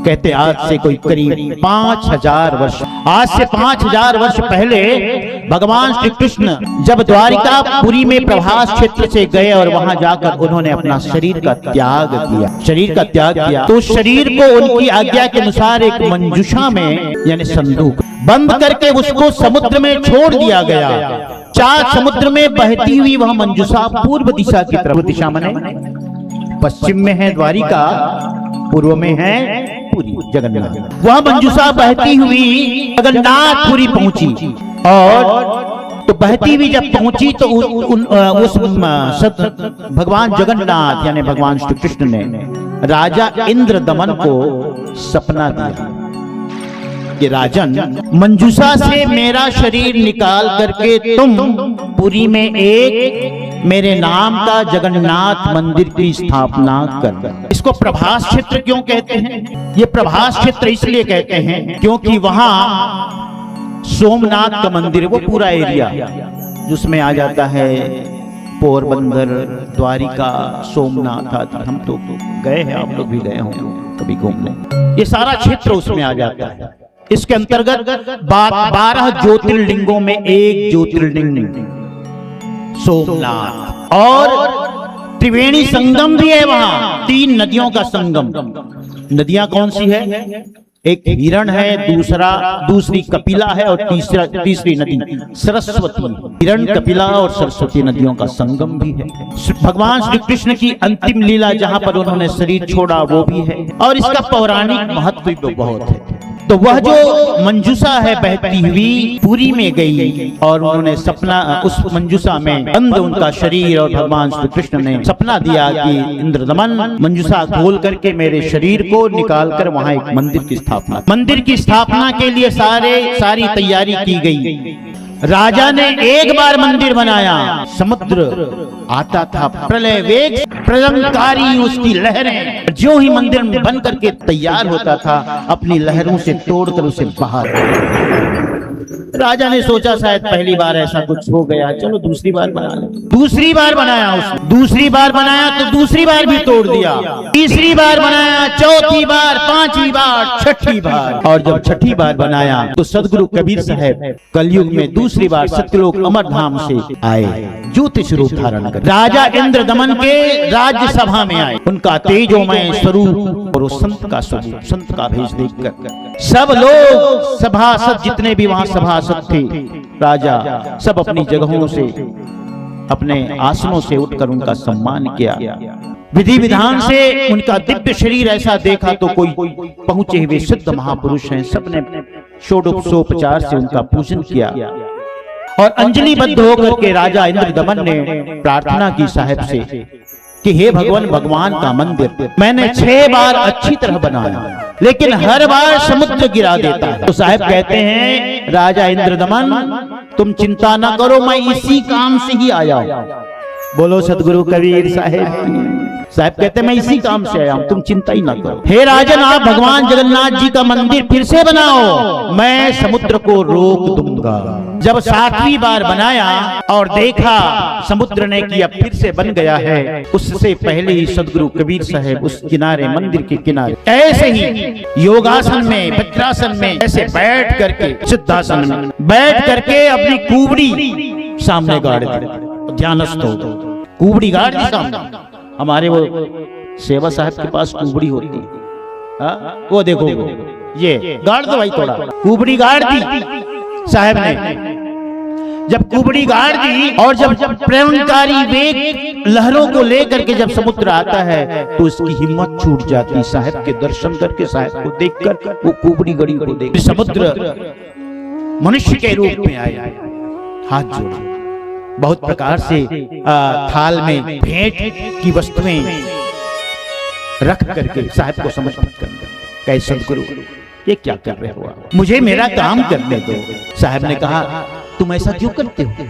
कहते आज से कोई करीब 5000 वर्ष, आज से 5000 वर्ष पहले भगवान श्री कृष्ण जब द्वारिकापुरी में प्रभास क्षेत्र से गए और वहां जाकर उन्होंने अपना शरीर का त्याग किया, तो शरीर को उनकी आज्ञा के अनुसार एक मंजूषा में यानी संदूक बंद करके उसको समुद्र में छोड़ दिया गया। 4 समुद्र में बहती हुई वह मंजूषा पूर्व दिशा की तरफ, दिशा मने पश्चिम में है द्वारिका, पूर्व में है पुरी जगन्नाथ। वह मंजूषा बहती हुई जगन्नाथपुरी पहुंची और तो बहती हुई जब पहुंची तो उस भगवान जगन्नाथ यानी भगवान श्री कृष्ण ने राजा इंद्रदमन को सपना दिया कि राजन, मंजूषा से मेरा शरीर निकाल करके तुम पुरी में एक मेरे नाम का जगन्नाथ मंदिर की स्थापना कर। इसको प्रभास क्षेत्र क्यों कहते हैं? ये प्रभास क्षेत्र इसलिए कहते हैं क्योंकि वहां सोमनाथ का मंदिर, वो पूरा एरिया जिसमें आ जाता है पोरबंदर, द्वारिका, सोमनाथ आदि। हम तो गए हैं, आप लोग भी गए होंगे कभी घूमने। ये सारा क्षेत्र उसमें आ जाता है। इसके अंतर्गत 12 ज्योतिर्लिंगों में एक ज्योतिर्लिंग सोमनाथ, और त्रिवेणी संगम भी है वहां, 3 नदियों का संगम। नदियां कौन सी है? एक हिरण है, दूसरी कपिला है और तीसरी नदी सरस्वती। हिरण, कपिला और सरस्वती नदियों का संगम भी है। भगवान श्री कृष्ण की अंतिम लीला जहां पर उन्होंने शरीर छोड़ा वो भी है, और इसका पौराणिक महत्व भी बहुत है। तो वह जो मंजूषा है बहती हुई पुरी में गई और उन्होंने सपना, उस मंजूषा में बंद उनका शरीर, और भगवान श्री कृष्ण ने सपना दिया कि इंद्रदमन, मंजूषा खोल करके मेरे शरीर को निकाल कर वहां एक मंदिर की स्थापना के लिए सारी तैयारी की गई। राजा ने एक बार मंदिर बनाया, समुद्र आता था प्रलय वेग, प्रलंकारी उसकी लहरें, जो ही मंदिर बन करके तैयार होता था अपनी लहरों से तोड़कर उसे बाहर। राजा ने सोचा शायद पहली बार ऐसा कुछ हो गया, चलो दूसरी बार बना ले। दूसरी बार बनाया उसने, दूसरी बार बनाया तो दूसरी बार भी तोड़ दिया, तीसरी बार बनाया, चौथी बार, 5वीं बार, 6ठी बार, और जब 6ठी बार बनाया तो सदगुरु कबीर साहब कलयुग में दूसरी बार सत्यलोक अमरधाम से आए, ज्योतिष रूप धारण कर राजा इंद्रदमन के राज्य सभा में आए। उनका तेजोमय स्वरूप और संत का स्वरूप, संत का भेष देखकर सब लोग, सभासद जितने भी वहां सभासद थे, राजा सब अपनी जगहों से, अपने आसनों से उठकर उनका सम्मान किया। विधि विधान से उनका दिव्य शरीर ऐसा देखा तो कोई पहुंचे हुए सिद्ध महापुरुष हैं, सबने षोडशोपचार से उनका पूजन किया और अंजलिबद्ध होकर के राजा इंद्रदमन ने प्रार्थना की साहब से कि हे भगवान का मंदिर मैंने 6 बार अच्छी तरह बनाया, लेकिन हर बार समुद्र गिरा देता है। तो साहब कहते हैं, राजा इंद्रदमन तुम चिंता ना करो, मैं इसी काम से ही आया हूं। बोलो सदगुरु कबीर साहब। साहब कहते हैं मैं इसी काम से आया हूं, तुम चिंता ही ना करो। हे राजन, आप भगवान जगन्नाथ जी का मंदिर फिर से बनाओ, मैं समुद्र को रोक दूंगा। जब 7वीं बार बनाया और देखा समुद्र ने कि अब फिर से बन गया है, उससे पहले ही सदगुरु कबीर साहब उस किनारे, मंदिर के किनारे ऐसे ही योगासन में, वज्रासन में ऐसे बैठ करके, सिद्धासन में बैठ करके अपनी कुबड़ी सामने गाड़ दी, ध्यानस्थ हो, कुबड़ी गाड़ दी सामने। हमारे वो सेवा साहब के पास कुबड़ी होती है, वो देखो ये गाड़ दो भाई, थोड़ा कुबड़ी गाड़ दी साहब ने। जब कुबड़ी गाड़ दी और जब प्रलंकारी वेग लहरों को लेकर के जब समुद्र आता है तो उसकी हिम्मत छूट जाती। साहब के दर्शन करके, साहब को देखकर, वो कुबड़ी गड़ी को देख समुद्र मनुष्य के रूप में आया, हाथ जोड़ा, बहुत प्रकार से थाल में भेंट की वस्तुएं रख करके साहब को समर्पित करने। कैसे सदगुरु ये क्या कर रहे हो, मुझे मेरा काम करने दो। साहब ने कहा तुम ऐसा क्यों करते हो,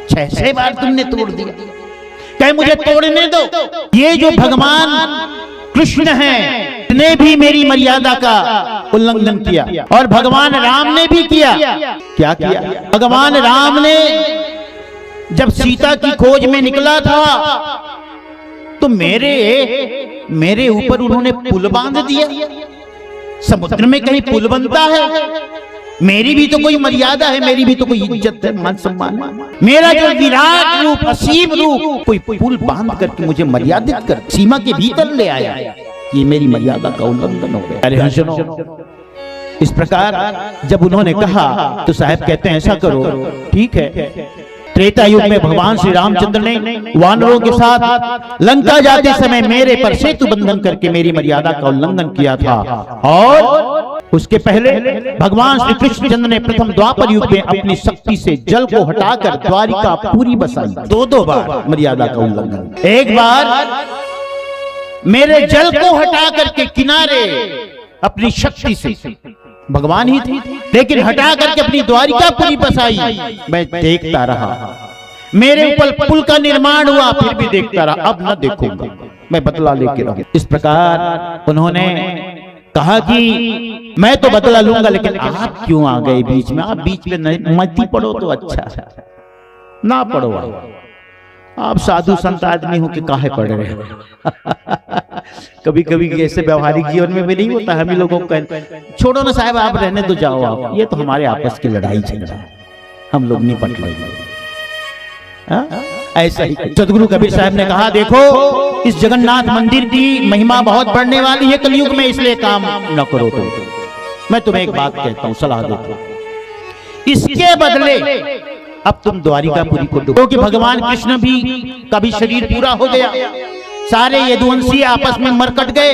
6 बार तुमने तोड़ दिया, कहे मुझे तोड़ने दो। ये जो भगवान कृष्ण हैं, ने भी मेरी मर्यादा का उल्लंघन किया और भगवान राम ने भी किया। क्या किया? भगवान राम ने जब सीता की खोज में निकला था तो मेरे ऊपर उन्होंने पुल बांध दिया, समुद्र में कहीं पुल बनता है? मेरी भी तो कोई मर्यादा है, मेरी भी तो कोई इज्जत है, मान सम्मान है। मेरा जो विराट रूप, असीम रूप, कोई पुल बांध करके मुझे मर्यादित कर सीमा के भीतर ले आया, ये मेरी मर्यादा का उल्लंघन हो गया। अरे हंसनो, इस प्रकार जब उन्होंने कहा तो साहब कहते हैं ऐसा करो, ठीक है। त्रेता युग में भगवान श्री रामचंद्र ने वानरों के साथ लंका जाते समय मेरे पर सेतु बंधन करके मेरी मर्यादा का उल्लंघन किया था, और उसके पहले भगवान श्री कृष्णचंद्र ने प्रथम द्वापर युग में अपनी शक्ति से जल को हटाकर द्वारिका पूरी बसाई। दो बार मर्यादा का उल्लंघन। एक बार मेरे जल को हटा करके किनारे अपनी शक्ति से, भगवान ही थे, लेकिन हटा करके अपनी द्वारिका पूरी बसाई। मैं देखता रहा, मेरे ऊपर पुल का निर्माण हुआ, फिर भी देखता रहा, अब न देखूंगा, मैं बदला लेके रहूंगा। इस प्रकार उन्होंने कहा कि मैं तो बदला लूंगा, लेकिन आप क्यों आ गए बीच में? आप बीच में मत ही पड़ो तो अच्छा, ना पढ़ो, आप साधु संत आदमी हो कि काहे पढ़ रहे हो। कभी कभी ऐसे व्यवहारिक जीवन में भी नहीं होता, हम ही लोगों को छोड़ो ना साहब, आप रहने तो जाओ, आप ये तो हमारे आपस की लड़ाई चल रहा है, हम लोग नहीं पट लेंगे। ऐसा ही सदगुरु कबीर साहब ने कहा, देखो इस जगन्नाथ मंदिर की महिमा बहुत बढ़ने वाली है कलयुग में, इसलिए काम न करो तुम। मैं तुम्हें एक बात कहता हूं, सलाह देता हूं, इसके बदले अब तुम द्वारिकापुरी को डुबो, क्योंकि भगवान कृष्ण भी का भी शरीर पूरा हो गया, सारे यदुवंशी आपस में मरकट गए,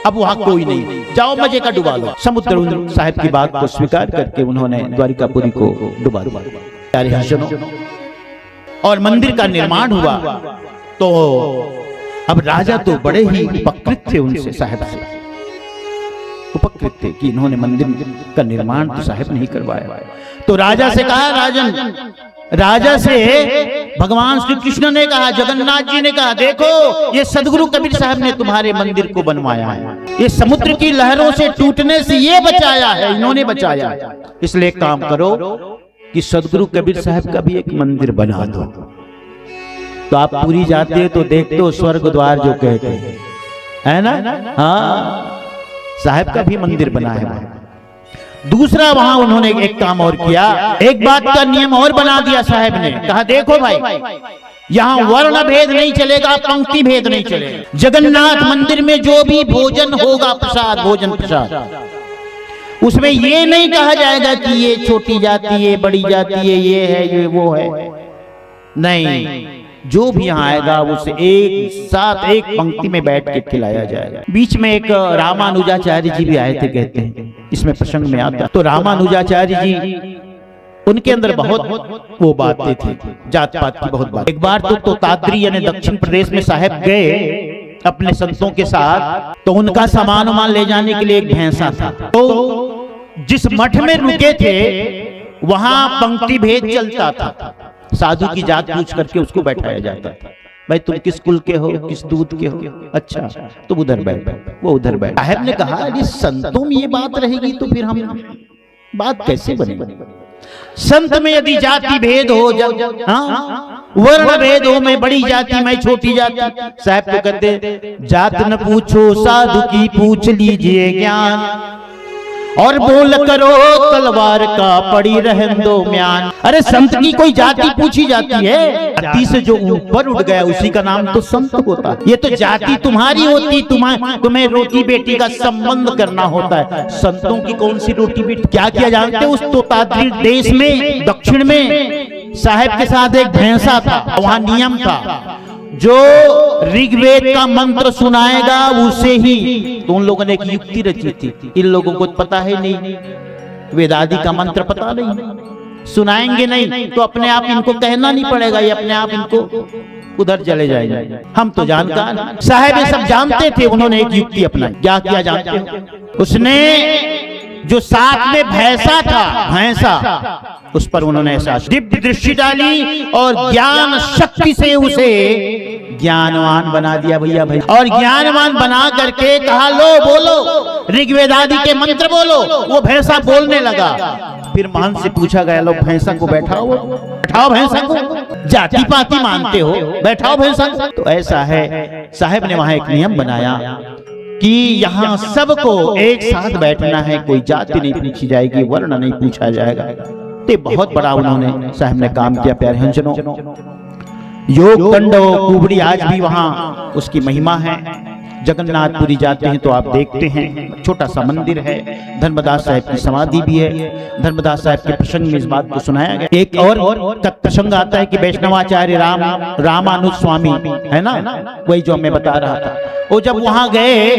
अब वहां कोई नहीं, जाओ मजे का डुबा लो। समुद्र साहब की बात को स्वीकार करके उन्होंने द्वारिकापुरी को डुबा दिया और मंदिर का निर्माण हुआ। तो अब राजा तो बड़े ही उपकृत थे उनसे, साहब से उपकृत थे कि इन्होंने मंदिर का निर्माण तो साहब नहीं करवाया। तो राजा से कहा, राजा से भगवान श्री कृष्ण ने कहा, जगन्नाथ जी ने कहा, देखो ये सदगुरु कबीर साहब ने तुम्हारे मंदिर को बनवाया है, ये समुद्र की लहरों से टूटने से ये बचाया है, इन्होंने बचाया, इसलिए काम करो कि सदगुरु कबीर साहब का भी एक मंदिर बना दो। तो आप पूरी जाते हो तो देखते हो स्वर्ग द्वार जो कहते हैं, है ना? हाँ, साहब का भी मंदिर बना है। दूसरा वहां उन्होंने एक काम और किया, एक बात का नियम और बना दिया साहब ने, कहा देखो भाई यहाँ वर्ण भेद नहीं चलेगा, पंक्ति भेद नहीं चलेगा। जगन्नाथ मंदिर में जो भी भोजन होगा, प्रसाद, भोजन प्रसाद, उसमें ये नहीं कहा जाएगा कि ये छोटी जाति है, बड़ी जाति है, ये है, ये वो है, नहीं, जो भी यहाँ आएगा उसे एक साथ एक पंक्ति में बैठ के खिलाया जाएगा। बीच में एक रामानुजाचार्य जी भी आए थे, कहते हैं इसमें प्रसंग में आता। तो रामानुजाचार्य जी, उनके अंदर बहुत वो बातें थी, जात पात की बहुत बात। एक बार तो ताद्री यानी दक्षिण प्रदेश में साहब गए अपने संतों के साथ, तो उनका सामान वामान ले जाने के लिए एक भैंसा था। तो जिस मठ में रुके थे वहां पंक्ति भेद चलता था, साधु की जात पूछ करके उसको बैठाया जाता था, भाई तुम किस कुल के हो, किस दूध के हो, अच्छा तुम उधर बैठ, वो उधर बैठ। साहब ने कहा, अरे संतों में ये बात रहेगी तो फिर हम बात कैसे बनेगी? संत में यदि जाति भेद हो, हाँ, वर्ण भेद हो, मैं बड़ी जाति, मैं छोटी जाति, साहब तो कहते जात न पूछो साधु की पूछ लीजिए ज्ञान, और बोल करो तलवार का पड़ी रहन दो म्यान। अरे संत की कोई जाति पूछी जाती है? जाति से जो ऊपर उठ गया उसी का नाम तो संत होता है। ये तो जाति तुम्हारी होती, तुम्हें रोटी बेटी का संबंध करना होता है, संतों की कौन सी रोटी बेटी? क्या किया जानते हो? उस तोताद्री देश में, दक्षिण में साहब के साथ एक भैंसा था, वहां नियम था, जो ऋग्वेद का मंत्र सुनाएगा उसे ही, तो उन लोगों ने एक युक्ति रची थी, इन लोगों को पता है नहीं, वेदादि का मंत्र पता नहीं, सुनाएंगे नहीं तो अपने आप इनको कहना नहीं पड़ेगा, ये अपने आप इनको उधर चले जाएंगे। हम तो जानकार, साहब ये सब जानते थे, उन्होंने एक युक्ति अपनाई। क्या किया जानते हो? उसने जो साथ में भैंसा था, भैंसा, उस पर उन्होंने ऐसा दिव्य दृष्टि डाली और ज्ञान शक्ति से उसे ज्ञानवान बना दिया भैया भाई। और ज्ञानवान बना करके कहा, लो बोलो ऋग्वेद आदि के मंत्र बोलो। वो भैंसा बोलने लगा। फिर महंत से पूछा गया, लो भैंसा को बैठाओ, बैठाओ भैंसा को, जाति पाति मानते हो, बैठाओ भैंसा को। तो ऐसा है, साहब ने वहां एक नियम बनाया, कि यहाँ सबको एक साथ बैठना है, कोई जाति नहीं पूछी जाएगी, वर्ण नहीं पूछा जाएगा। तो बहुत बड़ा उन्होंने साहब ने काम किया प्यारे हंसनों। योग कंडो कुबड़ी आज भी वहां उसकी महिमा है। जगन्नाथपुरी जाते हैं तो आप देखते हैं छोटा सा मंदिर है, धर्मदास साहब की समाधि भी है। धर्मदास साहब के प्रसंग में इस बात को सुनाया गया। एक और प्रसंग आता है कि वैष्णवाचार्य रामानुज स्वामी है ना, वही जो मैं बता रहा था, वो जब वहां गए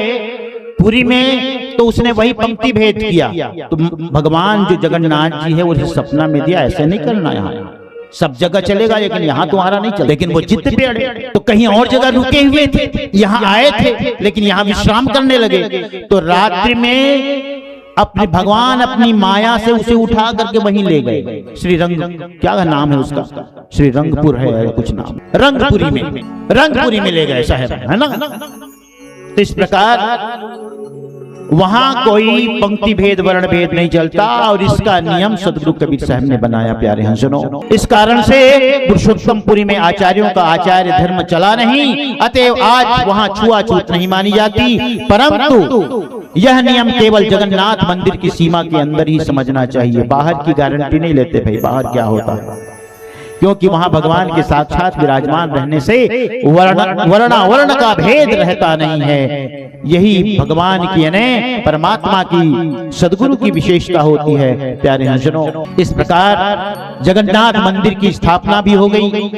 पुरी में तो उसने वही पंक्ति भेद किया। तो भगवान जो जगन्नाथ जी है वो सपना में दिया, ऐसे नहीं करना, यहाँ सब जगह चलेगा लेकिन यहाँ तुम्हारा नहीं चलेगा। लेकिन वो चित्त पे अड़े, तो कहीं और जगह रुके हुए थे, यहाँ आए थे लेकिन यहाँ विश्राम करने लगे। तो रात्रि में अपने भगवान अपनी माया से उसे उठा करके वहीं ले गए। श्री रंग, क्या नाम है उसका, श्री रंगपुर है कुछ नाम, रंगपुरी में ले गए साहब, है ना। तो इस प्रकार वहां कोई पंक्ति भेद वर्ण भेद नहीं चलता, और इसका नियम सदगुरु कबीर साहब ने बनाया प्यारे हंसनों। इस कारण से पुरुषोत्तमपुरी में आचार्यों का आचार्य धर्म चला नहीं, अतएव आज वहां छुआछूत नहीं मानी जाती। परंतु यह नियम केवल जगन्नाथ मंदिर की सीमा के अंदर ही समझना चाहिए, बाहर की गारंटी नहीं लेते भाई बाहर क्या होता है, क्योंकि वहां भगवान के साक्षात विराजमान रहने से वर्ण का भेद रहता नहीं है। यही भगवान की यानी परमात्मा की सदगुरु की विशेषता होती है प्यारे हंसनों। इस प्रकार जगन्नाथ मंदिर की स्थापना भी हो गई।